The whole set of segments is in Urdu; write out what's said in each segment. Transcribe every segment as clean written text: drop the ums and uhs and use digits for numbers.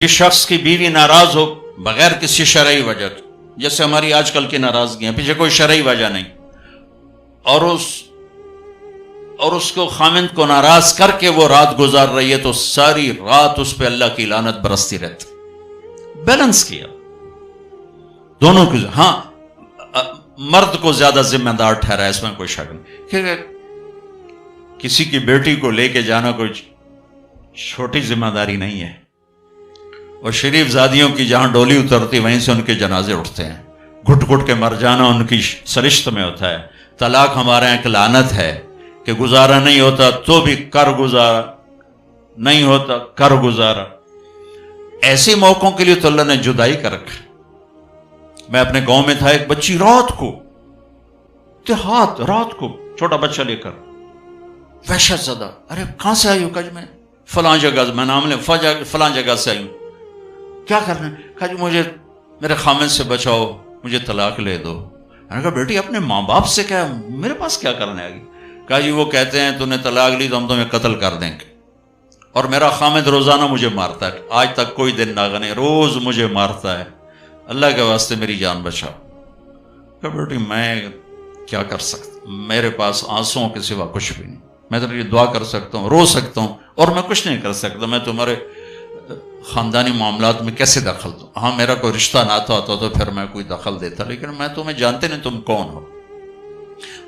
جس شخص کی بیوی ناراض ہو بغیر کسی شرعی وجہ کے، جیسے ہماری آج کل کی ناراضگی ہیں، پیچھے کوئی شرعی وجہ نہیں، اور اس کو خامند کو ناراض کر کے وہ رات گزار رہی ہے، تو ساری رات اس پہ اللہ کی لعنت برستی رہتی۔ بیلنس کیا دونوں کی۔ ہاں، مرد کو زیادہ ذمہ دار ٹھہرا ہے، اس میں کوئی شک نہیں، کہ کسی کی بیٹی کو لے کے جانا کوئی چھوٹی ذمہ داری نہیں ہے، اور شریف زادیوں کی جہاں ڈولی اترتی وہیں سے ان کے جنازے اٹھتے ہیں، گھٹ گھٹ کے مر جانا ان کی سرشت میں ہوتا ہے۔ طلاق ہمارے یہاں ایک لعنت ہے کہ گزارا نہیں ہوتا تو بھی کر گزارا، نہیں ہوتا کر گزارا۔ ایسے موقعوں کے لیے تو اللہ نے جدائی کر رکھا۔ میں اپنے گاؤں میں تھا، ایک بچی رات کو دیہات، رات کو چھوٹا بچہ لے کر، وحشت زدہ، ارے کہاں سے آئی ہو؟ کہ میں فلاں جگہ، میں نام لیں فلاں جگہ سے آئی ہوں۔ کیا کرنا ہے؟ کہا جی مجھے میرے خامد سے بچاؤ، مجھے طلاق لے دو۔ میں نے کہا بیٹی اپنے ماں باپ سے کیا، میرے پاس کیا کرنے آگی؟ کہا جی وہ کہتے ہیں تو نے طلاق لی تو ہم تمہیں قتل کر دیں گے، اور میرا خامد روزانہ مجھے مارتا ہے، آج تک کوئی دن نہ گنے، روز مجھے مارتا ہے، اللہ کے واسطے میری جان بچاؤ۔ کہا بیٹی میں کیا کر سکتا، میرے پاس آنسوؤں کے سوا کچھ بھی نہیں، میں تو یہ دعا کر سکتا ہوں، رو سکتا ہوں، اور میں کچھ نہیں کر سکتا، میں تمہارے خاندانی معاملات میں کیسے دخل دوں؟ ہاں میرا کوئی رشتہ ناتا ہوتا تو پھر میں کوئی دخل دیتا، لیکن میں تمہیں جانتے نہیں تم کون ہو۔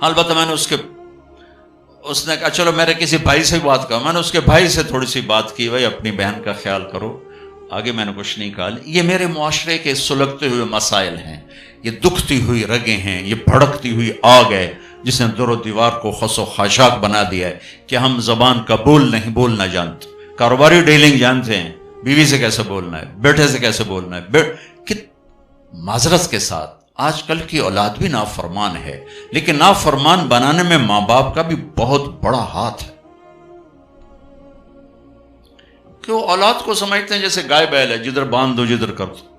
البتہ میں نے اس نے کہا چلو میرے کسی بھائی سے بات کہا، میں نے اس کے بھائی سے تھوڑی سی بات کی، بھائی اپنی بہن کا خیال کرو، آگے میں نے کچھ نہیں کہا۔ یہ میرے معاشرے کے سلگتے ہوئے مسائل ہیں، یہ دکھتی ہوئی رگیں ہیں، یہ بھڑکتی ہوئی آگ ہے جس نے در و دیوار کو خس و خاشاک بنا دیا ہے کہ ہم زبان کا بولنا جانتے، کاروباری ڈیلنگ جانتے ہیں، بیوی سے کیسے بولنا ہے، بیٹے سے کیسے بولنا ہے، کہ معذرت کے ساتھ آج کل کی اولاد بھی نافرمان ہے، لیکن نافرمان بنانے میں ماں باپ کا بھی بہت بڑا ہاتھ ہے، کہ وہ اولاد کو سمجھتے ہیں جیسے گائے بیل ہے، جدھر باندھ دو جدھر کر دو۔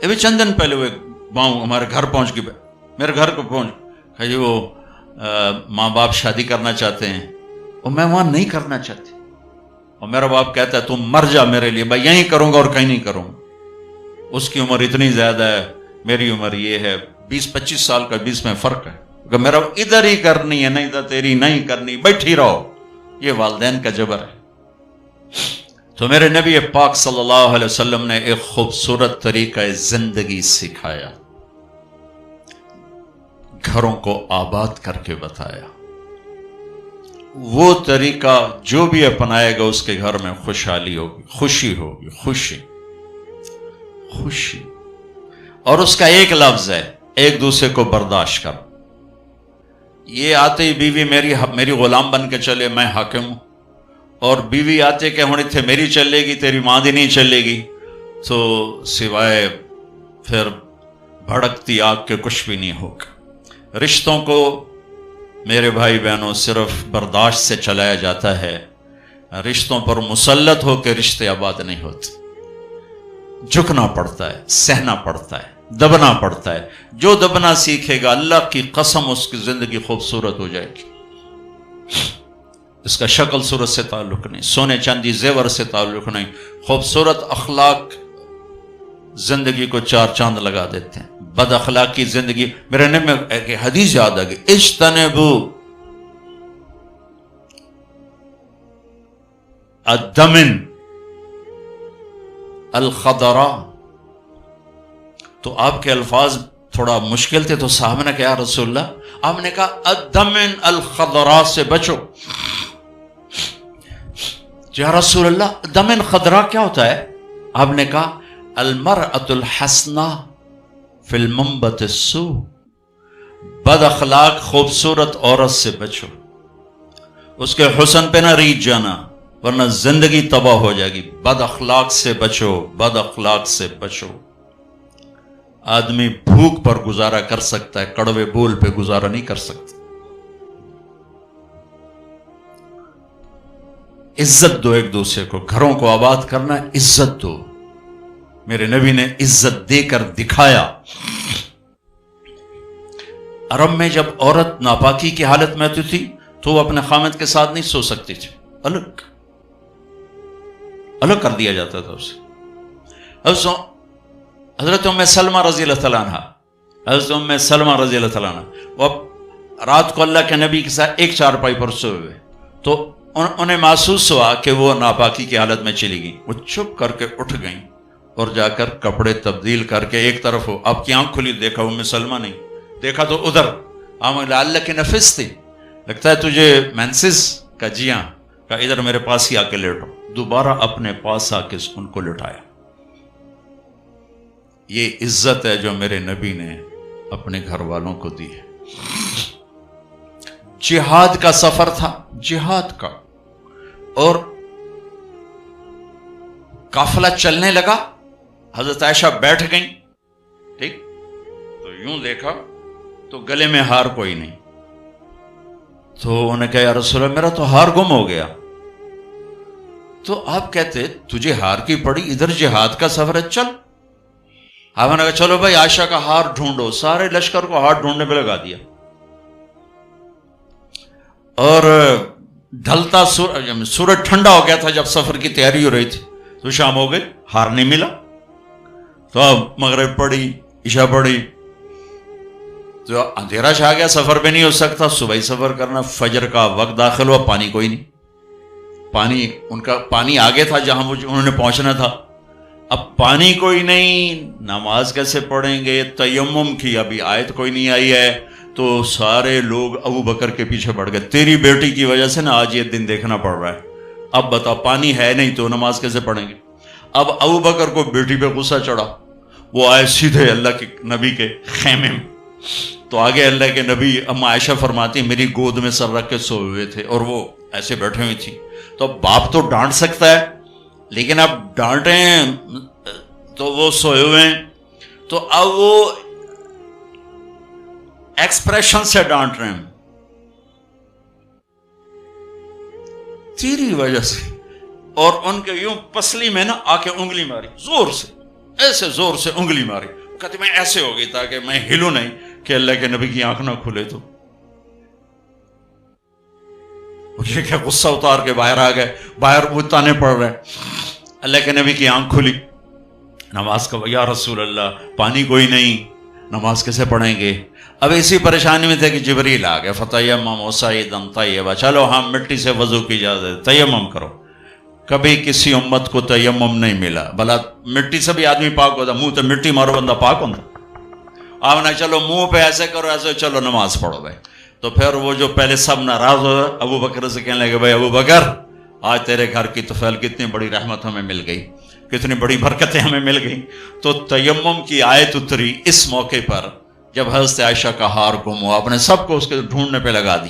ابھی چند دن پہلے وہ باؤں ہمارے گھر پہنچ گئی، میرے گھر کو پہنچ کہ جی وہ ماں باپ شادی کرنا چاہتے ہیں اور میں وہاں نہیں کرنا چاہتی، اور میرا باپ کہتا ہے تم مر جا میرے لیے، میں یہیں کروں گا اور کہیں نہیں کروں گا۔ اس کی عمر اتنی زیادہ ہے، میری عمر یہ ہے، 20-25 سال کا 20 میں فرق ہے، کہ میرا ادھر ہی کرنی ہے، نہیں تو تیری نہیں کرنی، بیٹھی رہو۔ یہ والدین کا جبر ہے۔ تو میرے نبی پاک صلی اللہ علیہ وسلم نے ایک خوبصورت طریقہ زندگی سکھایا، گھروں کو آباد کر کے بتایا۔ وہ طریقہ جو بھی اپنائے گا اس کے گھر میں خوشحالی ہوگی، خوشی ہوگی، خوشی۔ اور اس کا ایک لفظ ہے، ایک دوسرے کو برداشت کر۔ یہ آتے ہی بیوی میری غلام بن کے چلے، میں حاکم ہوں، اور بیوی آتے کہ ہونی تھے میری چلے گی، تیری ماں دی نہیں چلے گی، تو سوائے پھر بھڑکتی آگ کے کچھ بھی نہیں ہوگا۔ رشتوں کو میرے بھائی بہنوں صرف برداشت سے چلایا جاتا ہے، رشتوں پر مسلط ہو کے رشتے آباد نہیں ہوتے، جھکنا پڑتا ہے، سہنا پڑتا ہے، دبنا پڑتا ہے۔ جو دبنا سیکھے گا اللہ کی قسم اس کی زندگی خوبصورت ہو جائے گی۔ اس کا شکل صورت سے تعلق نہیں، سونے چاندی زیور سے تعلق نہیں، خوبصورت اخلاق زندگی کو 4 چاند لگا دیتے ہیں، بد اخلاقی زندگی۔ میرے نبی میں ایک حدیث یاد آ گئی، اجتنبوا الدمن الخضراء۔ تو آپ کے الفاظ تھوڑا مشکل تھے، تو صحابہ نے کہا یا رسول اللہ، آپ نے کہا الدمن الخضراء سے بچو۔ یا رسول اللہ دمن خضراء کیا ہوتا ہے؟ آپ نے کہا المرأة الحسناء فی المنبت السوء، بد اخلاق خوبصورت عورت سے بچو، اس کے حسن پہ نہ ریچھ جانا ورنہ زندگی تباہ ہو جائے گی۔ بد اخلاق سے بچو، بد اخلاق سے بچو۔ آدمی بھوک پر گزارا کر سکتا ہے، کڑوے بول پہ گزارا نہیں کر سکتا۔ عزت دو ایک دوسرے کو، گھروں کو آباد کرنا، عزت دو۔ میرے نبی نے عزت دے کر دکھایا۔ عرب میں جب عورت ناپاکی کی حالت میں ہوتی تھی تو وہ اپنے خامد کے ساتھ نہیں سو سکتی تھی، الگ کر دیا جاتا تھا اسے. حضرت ام سلمہ رضی اللہ تعالیٰ عنہ، حضرت ام سلمہ رضی اللہ تعالیٰ عنہ وہ رات کو اللہ کے نبی کے ساتھ ایک چارپائی پر سوئے ہوئے، تو انہیں محسوس ہوا کہ وہ ناپاکی کی حالت میں چلی گئی. وہ چپ کر کے اٹھ گئیں اور جا کر کپڑے تبدیل کر کے ایک طرف ہو، آپ کی آنکھ کھلی، دیکھا ام سلمہ نہیں، دیکھا تو ادھر. اللہ کے نفس تھی، لگتا ہے تجھے مینسس کا، جی ہاں، کہا ادھر میرے پاس ہی آ کے لیٹو. دوبارہ اپنے پاس آ کے ان کو لٹایا. یہ عزت ہے جو میرے نبی نے اپنے گھر والوں کو دی ہے. جہاد کا سفر تھا، جہاد کا، اور قافلہ چلنے لگا. حضرت عائشہ بیٹھ گئیں، ٹھیک، تو یوں دیکھا تو گلے میں ہار کوئی نہیں. تو انہیں کہا یا رسول اللہ میرا تو ہار گم ہو گیا. تو آپ کہتے تجھے ہار کی پڑی، ادھر جہاد کا سفر ہے، چل. آپ نے کہا چلو بھائی عائشہ کا ہار ڈھونڈو. سارے لشکر کو ہار ڈھونڈنے پہ لگا دیا. اور ڈھلتا سورج ٹھنڈا ہو گیا تھا جب سفر کی تیاری ہو رہی تھی، تو شام ہو گئی، ہار نہیں ملا. تو اب مغرب پڑی، عشاء پڑی، تو اندھیرا چھا گیا، سفر پہ نہیں ہو سکتا، صبح ہی سفر کرنا. فجر کا وقت داخل ہوا، پانی کوئی نہیں. پانی ان کا پانی آگے تھا جہاں انہوں نے پہنچنا تھا. اب پانی کوئی نہیں، نماز کیسے پڑھیں گے؟ تیمم کی ابھی آیت کوئی نہیں آئی ہے. تو سارے لوگ ابو بکر کے پیچھے پڑ گئے، تیری بیٹی کی وجہ سے نا آج یہ دن دیکھنا پڑ رہا ہے. اب بتا، پانی ہے نہیں تو نماز کیسے پڑھیں گے؟ اب ابو بکر کو بیٹی پہ غصہ چڑھا، وہ آئے سیدھے اللہ کے نبی کے خیمے میں. تو آگے اللہ کے نبی، اما عائشہ فرماتی میری گود میں سر رکھ کے سوئے ہوئے تھے اور وہ ایسے بیٹھے ہوئی تھی. تو باپ تو ڈانٹ سکتا ہے، لیکن اب ڈانٹے ہیں تو وہ سوئے ہوئے ہیں، تو اب وہ ایکسپریشن سے ڈانٹ رہے ہیں تیری وجہ سے. اور ان کے یوں پسلی میں نا آ کے انگلی ماری، زور سے، ایسے زور سے انگلی ماری. کہتے میں ایسے ہو گئی تاکہ میں ہلوں نہیں کہ اللہ کے نبی کی آنکھ نہ کھلے. تو یہ کیا غصہ اتار کے باہر آ گئے، باہر وہ تانے پڑ رہے. اللہ کے نبی کی آنکھ کھلی، نماز کا، یا رسول اللہ پانی کوئی نہیں، نماز کیسے پڑھیں گے؟ اب اسی پریشانی میں تھے کہ جبریل آ گیا، فتیمموا صعیدا طیبا، چلو ہم مٹی سے وضو کی اجازت، تیمم کرو. کبھی کسی امت کو تیمم نہیں ملا، بھلا مٹی سے بھی آدمی پاک ہوتا، منہ تو مٹی مارو بندہ پاک ہوتا. آپ نے چلو منہ پہ ایسے کرو، ایسے چلو نماز پڑھو بھائی. تو پھر وہ جو پہلے سب ناراض ہو ابو بکر سے کہنے لگے بھائی ابو بکر، آج تیرے گھر کی طفیل کتنی بڑی رحمت ہمیں مل گئی، کتنی بڑی برکتیں ہمیں مل گئی. تو تیمم کی آیت اتری اس موقع پر جب حضرت عائشہ کا ہار گم ہوا، آپ نے سب کو اس کے ڈھونڈنے پہ لگا دی.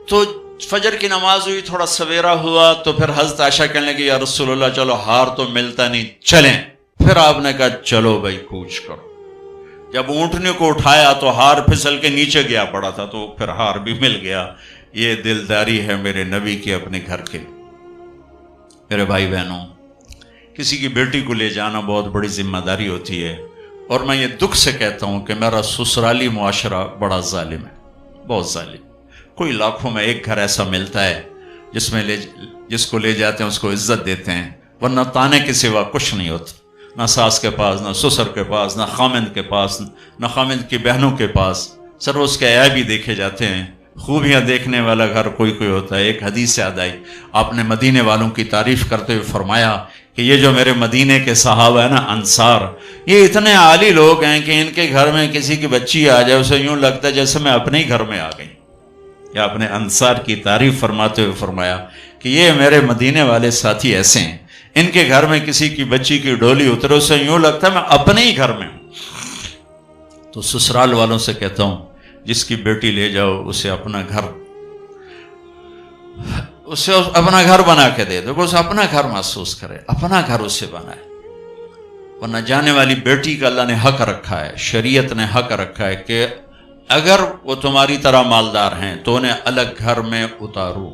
تو فجر کی نماز ہوئی، تھوڑا سویرا ہوا، تو پھر حضرت عائشہ کہنے لگی یا رسول اللہ چلو ہار تو ملتا نہیں، چلیں. پھر آپ نے کہا چلو بھائی کوچ کرو. جب اونٹنے کو اٹھایا تو ہار پھسل کے نیچے گیا پڑا تھا، تو پھر ہار بھی مل گیا. یہ دلداری ہے میرے نبی کی اپنے گھر کے. میرے بھائی بہنوں، کسی کی بیٹی کو لے جانا بہت بڑی ذمہ داری ہوتی ہے، اور میں یہ دکھ سے کہتا ہوں کہ میرا سسرالی معاشرہ بڑا ظالم ہے، بہت ظالم. کوئی لاکھوں میں ایک گھر ایسا ملتا ہے جس کو لے جاتے ہیں اس کو عزت دیتے ہیں، ورنہ تانے کے سوا کچھ نہیں ہوتا. نہ ساس کے پاس، نہ سسر کے پاس، نہ خامند کے پاس، نہ خامند کی بہنوں کے پاس. سر اس کے عیب بھی دیکھے جاتے ہیں. خوبیاں دیکھنے والا گھر کوئی کوئی ہوتا ہے. ایک حدیث سے یاد آئی، آپ نے مدینے والوں کی تعریف کرتے ہوئے فرمایا کہ یہ جو میرے مدینے کے صحابہ ہیں نا، انصار، یہ اتنے عالی لوگ ہیں کہ ان کے گھر میں کسی کی بچی آ جائے اسے یوں لگتا ہے جیسے میں اپنے ہی گھر میں آ گئی. یا اپنے انصار کی تعریف فرماتے ہوئے فرمایا کہ یہ میرے مدینے والے ساتھی ایسے ہیں، ان کے گھر میں کسی کی بچی کی ڈولی اترے اسے یوں لگتا ہے میں اپنے ہی گھر میں ہوں. تو سسرال والوں سے کہتا ہوں جس کی بیٹی لے جاؤ اسے اپنا گھر بنا کے دے دو، اسے اپنا گھر محسوس کرے، اپنا گھر اسے بنائے. ورنہ جانے والی بیٹی کا اللہ نے حق رکھا ہے، شریعت نے حق رکھا ہے کہ اگر وہ تمہاری طرح مالدار ہیں تو انہیں الگ گھر میں اتارو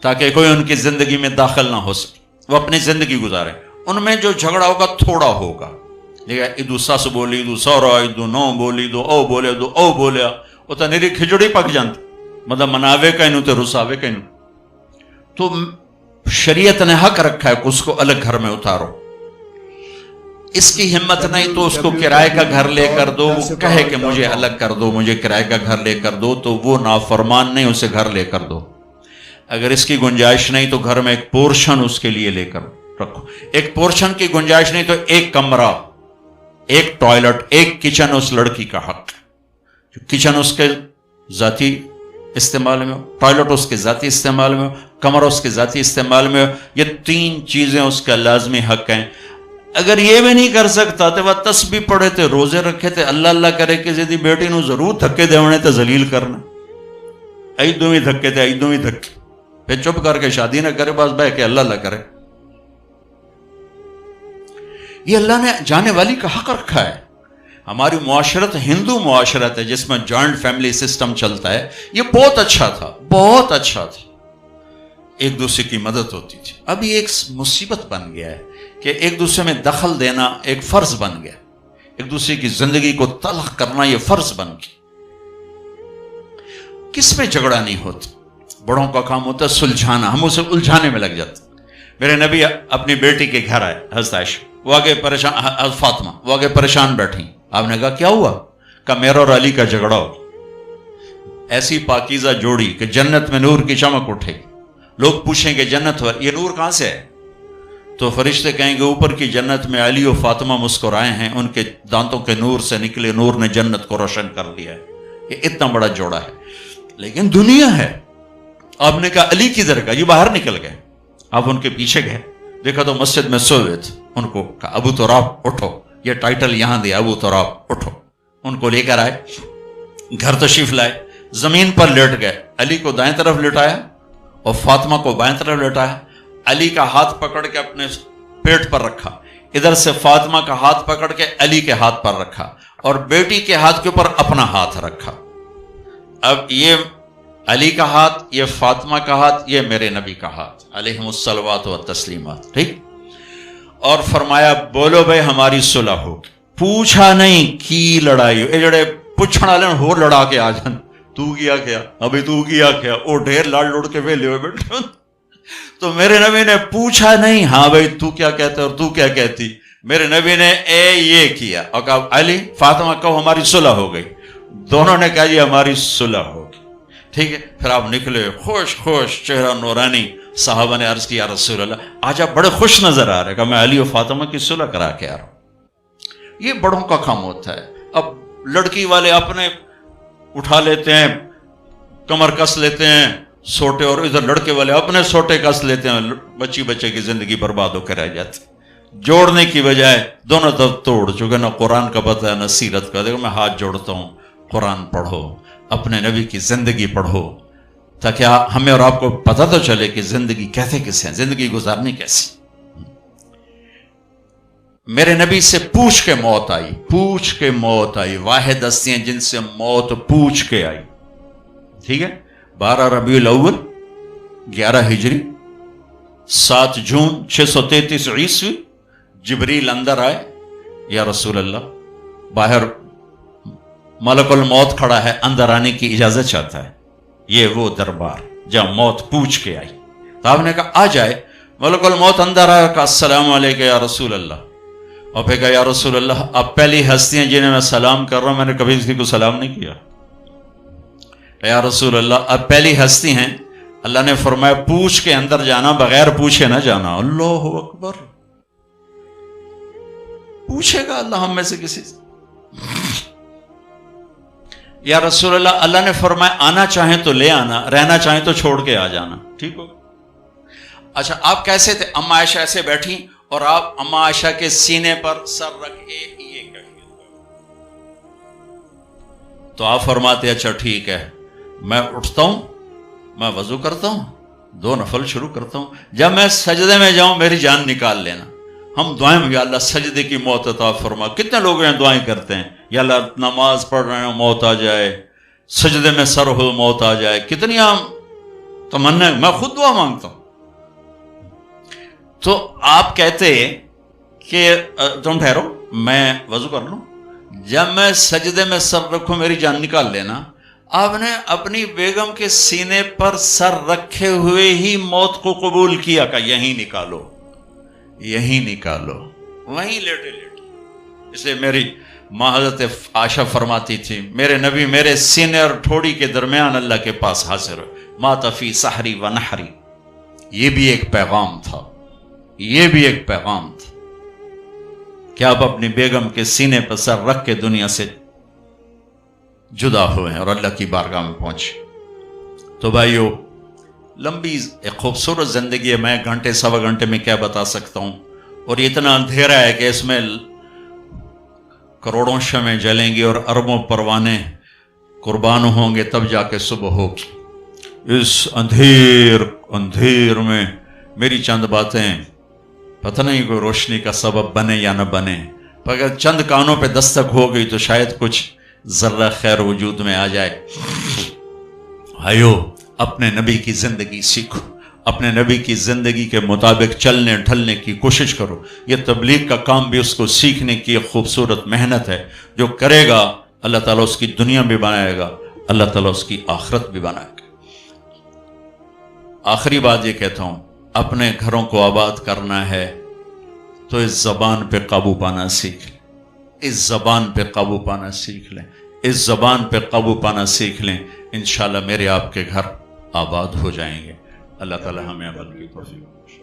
تاکہ کوئی ان کی زندگی میں داخل نہ ہو سکے، وہ اپنی زندگی گزارے. ان میں جو جھگڑا ہوگا تھوڑا ہوگا، لیکن ادو سس بولی ادو سورا ادو نو بولی دو او بولے دو او بولیا، وہ تو نیری کھجڑی پک جانتی، مطلب مناوے کہنو تو رساوے کہنو. تو شریعت نے حق رکھا ہے کہ اس کو الگ گھر میں اتارو. اس کی ہمت نہیں تو اس کو کرائے کا گھر لے کر دو. وہ کہے کہ مجھے الگ کر دو, مجھے کرائے کا گھر لے کر دو, تو وہ نافرمان نہیں, اسے گھر لے کر دو. اگر اس کی گنجائش نہیں تو گھر میں ایک پورشن اس کے لیے لے کر رکھو. ایک پورشن کی گنجائش نہیں تو ایک کمرہ, ایک ٹوائلٹ, ایک کچن اس لڑکی کا حق. کچن اس کے ذاتی استعمال میں ہو, ٹوائلٹ اس کے ذاتی استعمال میں ہو, کمرہ اس کے ذاتی استعمال میں ہو. یہ 3 چیزیں اس کا لازمی حق ہیں. اگر یہ بھی نہیں کر سکتا تو وہ تسبیح پڑھے تھے, روزے رکھے تھے, اللہ اللہ کرے کہ جدی بیٹی نو ضرور دھکے دیونے تے ذلیل کرنا, ایدوں ہی دھکے تھے, ایدوں ہی دھکے, پھر چپ کر کے شادی نہ کرے, بس بہ کے اللہ اللہ کرے. یہ اللہ نے جانے والی کا حق رکھا ہے. ہماری معاشرت ہندو معاشرت ہے جس میں جوائنٹ فیملی سسٹم چلتا ہے. یہ بہت اچھا تھا, بہت اچھا تھا, ایک دوسرے کی مدد ہوتی تھی. ابھی ایک مصیبت بن گیا ہے کہ ایک دوسرے میں دخل دینا ایک فرض بن گیا, ایک دوسرے کی زندگی کو تلخ کرنا یہ فرض بن گیا. کس پہ جھگڑا نہیں ہوتا, بڑوں کا کام ہوتا ہے سلجھانا, ہم اسے الجھانے میں لگ جاتے. میرے نبی اپنی بیٹی کے گھر آئے, حضرت عائشہ, وہ آگے پریشان, حضرت فاطمہ وہ آگے پریشان بیٹھی. آپ نے کہا کیا ہوا؟ کہا میرا اور علی کا جھگڑا ہو. ایسی پاکیزہ جوڑی کہ جنت میں نور کی چمک اٹھے. لوگ پوچھیں گے جنت یہ نور کہاں سے ہے؟ تو فرشتے کہیں گے اوپر کی جنت میں علی و فاطمہ مسکرائے ہیں, ان کے دانتوں کے نور سے نکلے نور نے جنت کو روشن کر دیا ہے. یہ اتنا بڑا جوڑا ہے. لیکن دنیا ہے. آپ نے کہا علی کدھر گئے؟ یہ باہر نکل گئے. آپ ان کے پیچھے گئے, دیکھا تو مسجد میں سوئے تھے. ان کو کہا ابو تراب اٹھو, یہ ٹائٹل یہاں دیا, ابو تراب اٹھو. ان کو لے کر آئے, گھر تشریف لائے, زمین پر لیٹ گئے. علی کو دائیں طرف لٹایا اور فاطمہ کو بائیں طرف لٹایا. علی کا ہاتھ پکڑ کے اپنے پیٹ پر رکھا, ادھر سے فاطمہ کا ہاتھ پکڑ کے علی کے ہاتھ پر رکھا, اور بیٹی کے ہاتھ کے اوپر اپنا ہاتھ رکھا. اب یہ علی کا ہاتھ, یہ فاطمہ کا ہاتھ, یہ میرے نبی کا ہاتھ علیہم الصلوات و تسلیمات, ٹھیک. اور فرمایا بولو بھائی ہماری صلح ہوگی. پوچھا نہیں کی لڑائی, اے جڑے پوچھنا لیں ہو لڑا کے آ جان, تو کیا کیا, ابھی تو کیا کیا, او ڈھیر لاڑ لوڑ کے ویلے ہوئے بیٹھے. تو میرے نبی نے پوچھا نہیں ہاں بھائی تو کیا کہتا اور تو کیا کہتی. میرے نبی نے یہ کیا اور کہا علی فاطمہ کہو ہماری صلح ہو گئی. دونوں نے کہا یہ ہماری صلح ہوگی, ٹھیک ہے. پھر آپ نکلے خوش خوش, چہرہ نورانی. صحابہ نے عرض کیا رسول اللہ آج آپ بڑے خوش نظر آ رہے. کہا میں علی و فاطمہ کی صلح کرا کے آ رہا ہوں. یہ بڑوں کا کام ہوتا ہے. اب لڑکی والے اپنے اٹھا لیتے ہیں, کمر کس لیتے ہیں سوٹے, اور ادھر لڑکے والے اپنے سوٹے کس لیتے ہیں, بچے کی زندگی برباد ہو کے رہ جاتی. جوڑنے کی بجائے دونوں طرف توڑ چکے. نہ قرآن کا پتہ ہے نہ سیرت کا. دیکھو میں ہاتھ جوڑتا ہوں, قرآن پڑھو, اپنے نبی کی زندگی پڑھو, تاکہ ہمیں اور آپ کو پتہ تو چلے کہ زندگی کیسے کیسے ہیں, زندگی گزارنی کیسی. میرے نبی سے پوچھ کے موت آئی, پوچھ کے موت آئی. واحد ہستیاں جن سے موت پوچھ کے آئی, ٹھیک ہے. 12 ربیع الاول 11 ہجری 7 جون 633 عیسوی جبریل اندر آئے. یا رسول اللہ باہر ملک الموت کھڑا ہے, اندر آنے کی اجازت چاہتا ہے. یہ وہ دربار جہاں موت پوچھ کے آئی. تو آپ نے کہا آ جائے. ملک الموت اندر آیا, کہا السلام علیکم یا رسول اللہ. اور پھر کہا یا رسول اللہ آپ پہلی ہستیاں جنہیں میں سلام کر رہا ہوں, میں نے کبھی کسی کو سلام نہیں کیا. یا رسول اللہ آپ پہلی ہستی ہیں, اللہ نے فرمایا پوچھ کے اندر جانا, بغیر پوچھے نہ جانا. اللہ اکبر, پوچھے گا اللہ ہم میں سے کسی سے. یا رسول اللہ اللہ نے فرمایا آنا چاہیں تو لے آنا, رہنا چاہیں تو چھوڑ کے آ جانا, ٹھیک ہو. اچھا آپ کیسے تھے؟ اما عائشہ ایسے بیٹھی اور آپ اما عائشہ کے سینے پر سر رکھ کے یہ کہیے. تو آپ فرماتے اچھا ٹھیک ہے, میں اٹھتا ہوں, میں وضو کرتا ہوں, 2 نفل شروع کرتا ہوں, جب میں سجدے میں جاؤں میری جان نکال لینا. ہم دعائیں میں یا اللہ سجدے کی موت عطا فرما. کتنے لوگ ہیں دعائیں کرتے ہیں یا اللہ نماز پڑھ رہے ہیں موت آ جائے, سجدے میں سر ہو موت آ جائے. کتنی عام تمنا, میں خود دعا مانگتا ہوں. تو آپ کہتے کہ تم ٹھہرو میں وضو کر لوں, جب میں سجدے میں سر رکھوں میری جان نکال لینا. آپ نے اپنی بیگم کے سینے پر سر رکھے ہوئے ہی موت کو قبول کیا کہ یہیں نکالو، یہیں نکالو، وہیں لیٹے لیٹے. اس لیے میری ماں حضرت عائشہ فرماتی تھی میرے نبی میرے سینے اور ٹھوڑی کے درمیان اللہ کے پاس حاضر ہو، مات فی سحری و نحری. یہ بھی ایک پیغام تھا، یہ بھی ایک پیغام تھا کہ آپ اپنی بیگم کے سینے پر سر رکھ کے دنیا سے جدا ہوئے ہیں اور اللہ کی بارگاہ میں پہنچے. تو بھائیو، لمبی ایک خوبصورت زندگی ہے، میں گھنٹے سوا گھنٹے میں کیا بتا سکتا ہوں. اور یہ اتنا اندھیرا ہے کہ اس میں کروڑوں شمعیں جلیں گی اور اربوں پروانے قربان ہوں گے، تب جا کے صبح ہوگی. اس اندھیر میں میری چند باتیں پتہ نہیں کوئی روشنی کا سبب بنے یا نہ بنے، پر اگر چند کانوں پہ دستک ہو گئی تو شاید کچھ ذرہ خیر وجود میں آ جائے. بھائیو، اپنے نبی کی زندگی سیکھو، اپنے نبی کی زندگی کے مطابق چلنے ڈھلنے کی کوشش کرو. یہ تبلیغ کا کام بھی اس کو سیکھنے کی ایک خوبصورت محنت ہے. جو کرے گا اللہ تعالیٰ اس کی دنیا بھی بنائے گا، اللہ تعالیٰ اس کی آخرت بھی بنائے گا. آخری بات یہ کہتا ہوں، اپنے گھروں کو آباد کرنا ہے تو اس زبان پہ قابو پانا سیکھ لیں، اس زبان پہ قابو پانا سیکھ لیں، اس زبان پہ قابو پانا سیکھ لیں. انشاءاللہ میرے آپ کے گھر آباد ہو جائیں گے. اللہ تعالی ہمیں عمل کی توفیق